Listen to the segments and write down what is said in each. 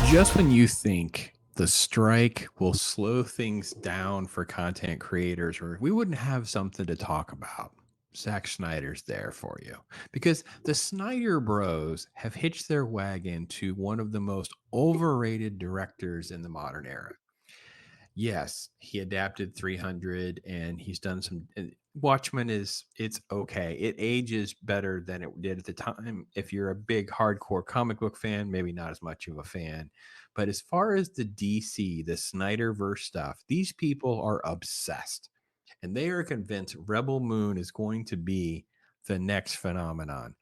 Just when you think the strike will slow things down for content creators, or we wouldn't have something to talk about, Zack Snyder's there for you. Because the Snyder Bros have hitched their wagon to one of the most overrated directors in the modern era. Yes, he adapted 300 and he's done some. Watchmen is it's okay. It ages better than it did at the time. If you're a big hardcore comic book fan, maybe not as much of a fan. But as far as the DC, the Snyderverse stuff, these people are obsessed. And they are convinced Rebel Moon is going to be the next phenomenon.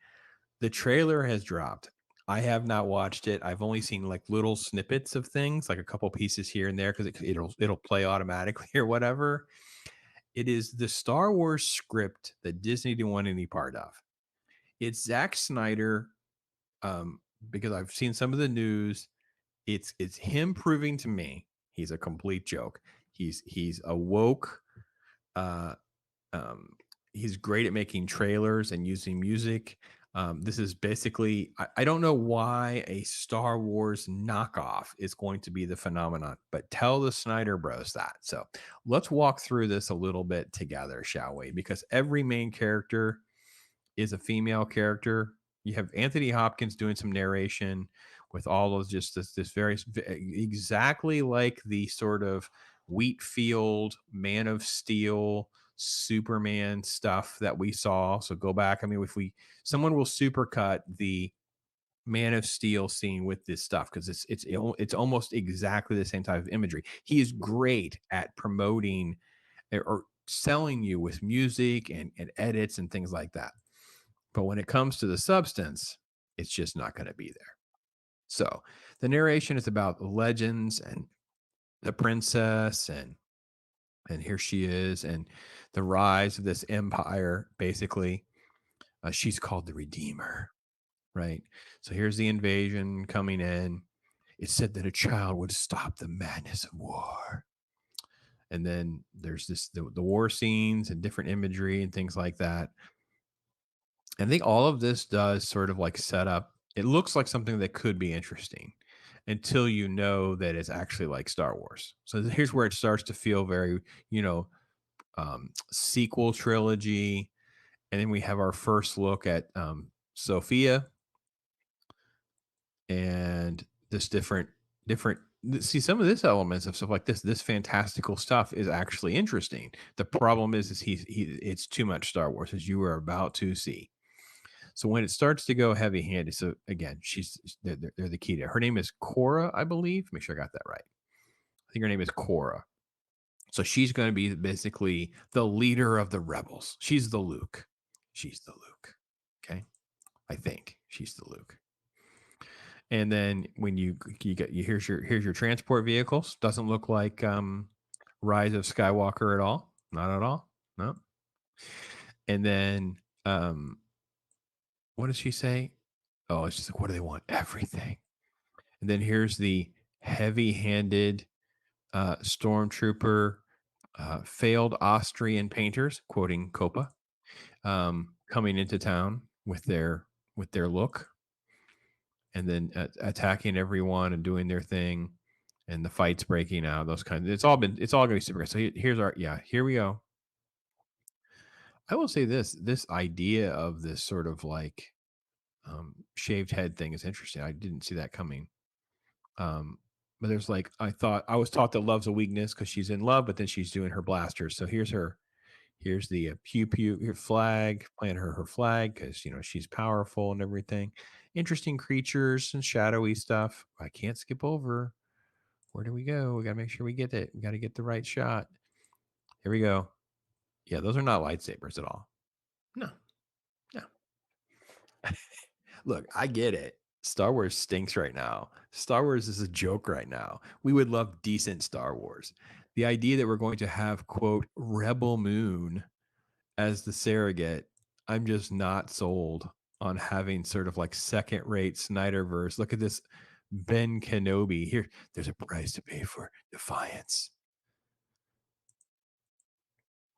The trailer has dropped. I have not watched it. I've only seen like little snippets of things, like a couple pieces here and there, because it'll play automatically or whatever. It is the Star Wars script that Disney didn't want any part of. It's Zack Snyder, um, because I've seen some of the news. It's him proving to me he's a complete joke. He's a woke. Uh, um, he's great at making trailers and using music. This is basically, I don't know why a Star Wars knockoff is going to be the phenomenon, but tell the Snyder Bros that. So let's walk through this a little bit together, shall we? Because every main character is a female character. You have Anthony Hopkins doing some narration with all those just this very exactly like the sort of Wheatfield, Man of Steel, Superman stuff that we saw. So go back. I mean, if we someone will supercut the Man of Steel scene with this stuff because it's almost exactly the same type of imagery. He is great at promoting or selling you with music and edits and things like that. But when it comes to the substance, it's just not going to be there. So the narration is about legends and the princess and here she is and the rise of this empire. Basically, she's called the Redeemer, right? So here's the invasion coming in. It said that a child would stop the madness of war. And then there's the war scenes and different imagery and things like that. I think all of this does sort of like set up. It looks like something that could be interesting until you know that it's actually like Star Wars. So here's where it starts to feel very, sequel trilogy. And then we have our first look at Sophia and this different. See, some of this elements of stuff like this fantastical stuff is actually interesting. The problem is it's too much Star Wars, as you are about to see. So when it starts to go heavy handed, so again, they're the key to her name is Cora, I believe. Make sure I got that right. I think her name is Cora. So she's going to be basically the leader of the rebels. She's the Luke. She's the Luke. Okay. I think she's the Luke. And then when you get here's your transport vehicles. Doesn't look like Rise of Skywalker at all. Not at all. No. And then what does she say? Oh, it's just like, what do they want? Everything. And then here's the heavy-handed stormtrooper, failed Austrian painters, quoting Copa, coming into town with their look, and then attacking everyone and doing their thing, and the fights breaking out. Those kinds. It's all going to be super. So here's our here we go. I will say this idea of this sort of like shaved head thing is interesting. I didn't see that coming. But there's like I was taught that love's a weakness because she's in love, but then she's doing her blasters. So here's the pew pew her flag, playing her flag because she's powerful and everything. Interesting creatures and shadowy stuff. I can't skip over. Where do we go? We gotta make sure we get it. We gotta get the right shot. Here we go. Yeah, those are not lightsabers at all. No, no. Look, I get it. Star Wars stinks right now. Star Wars is a joke right now. We would love decent Star Wars. The idea that we're going to have, quote, Rebel Moon as the surrogate, I'm just not sold on having sort of like second rate Snyderverse. Look at this Ben Kenobi. Here, there's a price to pay for defiance,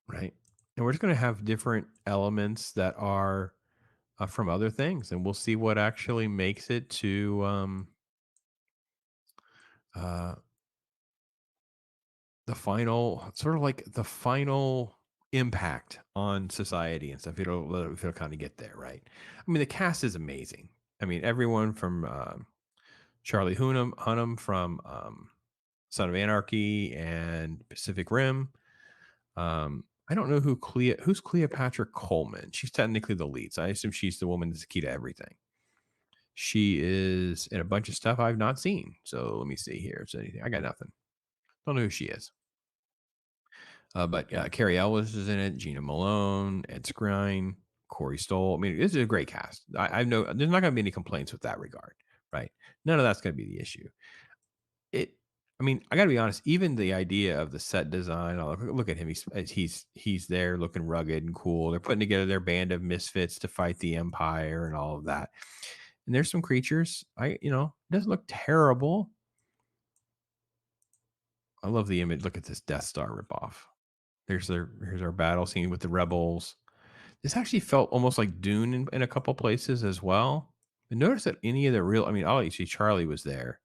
right? And we're just going to have different elements that are from other things, and we'll see what actually makes it to uh, the final sort of like the final impact on society and stuff. It'll kind of get there, right? I mean, the cast is amazing. I mean, everyone from Charlie Hunnam from Son of Anarchy and Pacific Rim. I don't know who's Cleopatra Coleman. She's technically the lead, so I assume she's the woman that's the key to everything. She is in a bunch of stuff I've not seen. So let me see here. If there's anything, I got nothing. Don't know who she is. But Carrie Ellis is in it. Gina Malone, Ed Skrein, Corey Stoll. I mean, this is a great cast. I know there's not going to be any complaints with that regard, right? None of that's going to be the issue. It. I mean, I got to be honest. Even the idea of the set design, look at him. He's there looking rugged and cool. They're putting together their band of misfits to fight the Empire and all of that. And there's some creatures. It doesn't look terrible. I love the image. Look at this Death Star ripoff. Here's our battle scene with the rebels. This actually felt almost like Dune in a couple places as well. And notice that any of the real, I mean, obviously Charlie was there,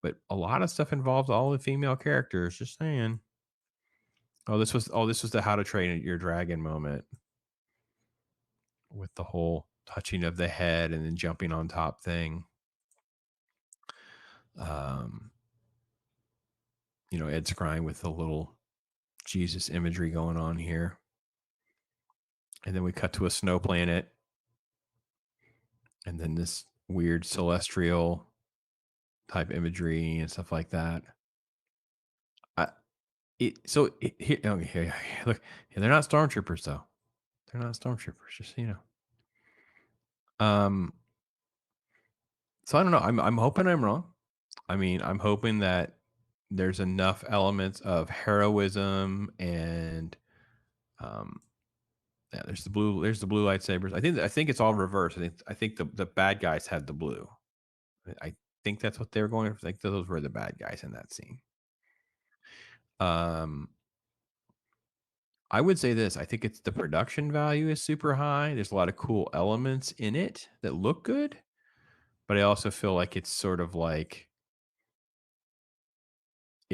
but a lot of stuff involves all the female characters. Just saying. Oh, this was the How to Train Your Dragon moment with the whole touching of the head and then jumping on top thing. Um, Ed's crying with the little Jesus imagery going on here. And then we cut to a snow planet. And then this weird celestial type imagery and stuff like that. I, here, okay, look, they're not stormtroopers though. They're not stormtroopers, just so you know. So I don't know. I'm hoping I'm wrong. I mean, I'm hoping that there's enough elements of heroism and um yeah, there's the blue lightsabers. I think it's all reversed. I think the bad guys had the blue. I think that's what they were going for. I think those were the bad guys in that scene. Um I would say this. I think it's the production value is super high. There's a lot of cool elements in it that look good, but I also feel like it's sort of like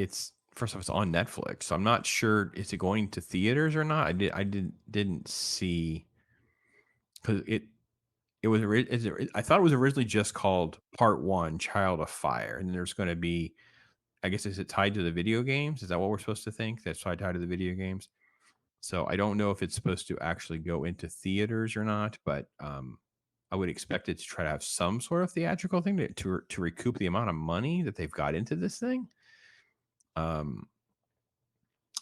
it's first off, it's on Netflix. So I'm not sure is it going to theaters or not. I didn't see because it was I thought it was originally just called Part One, Child of Fire, and there's going to be. I guess is it tied to the video games? Is that what we're supposed to think? That's tied to the video games. So I don't know if it's supposed to actually go into theaters or not, but I would expect it to try to have some sort of theatrical thing to recoup the amount of money that they've got into this thing. Um,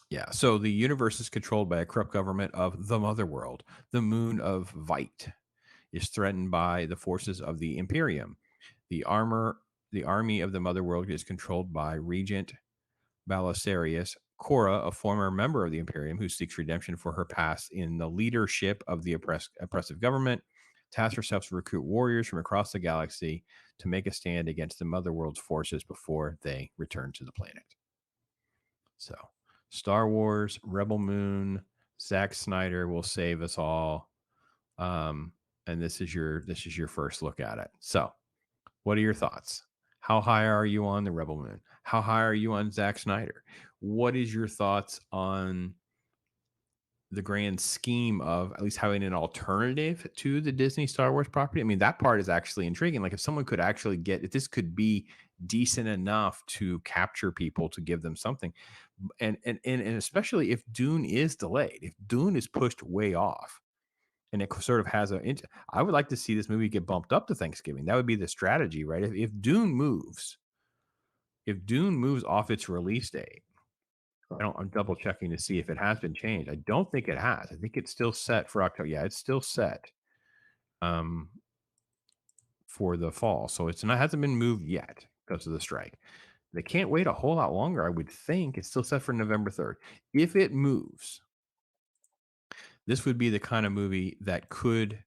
yeah. So the universe is controlled by a corrupt government of the Mother World. The moon of Vite is threatened by the forces of the Imperium. The armor, the army of the Mother World is controlled by Regent Balisarius, Cora, a former member of the Imperium who seeks redemption for her past in the leadership of the oppressive government, tasks herself to recruit warriors from across the galaxy to make a stand against the Motherworld's forces before they return to the planet. So, Star Wars, Rebel Moon, Zack Snyder will save us all. And this is your first look at it. So, what are your thoughts? How high are you on the Rebel Moon? How high are you on Zack Snyder? What is your thoughts on the grand scheme of at least having an alternative to the Disney Star Wars property? I mean, that part is actually intriguing. Like if someone could actually if this could be decent enough to capture people to give them something. And especially if Dune is delayed, if Dune is pushed way off and it sort of has I would like to see this movie get bumped up to Thanksgiving. That would be the strategy, right? If Dune moves off its release date, I'm double checking to see if it has been changed. I don't think it has. I think it's still set for October. Yeah, it's still set um, for the fall. So it's not hasn't been moved yet because of the strike. They can't wait a whole lot longer, I would think. It's still set for November 3rd. If it moves, this would be the kind of movie that could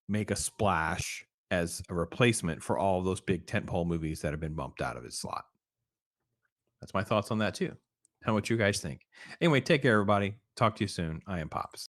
make a splash as a replacement for all of those big tentpole movies that have been bumped out of its slot. That's my thoughts on that too. How what you guys think? Anyway, take care, everybody. Talk to you soon. I am Pops.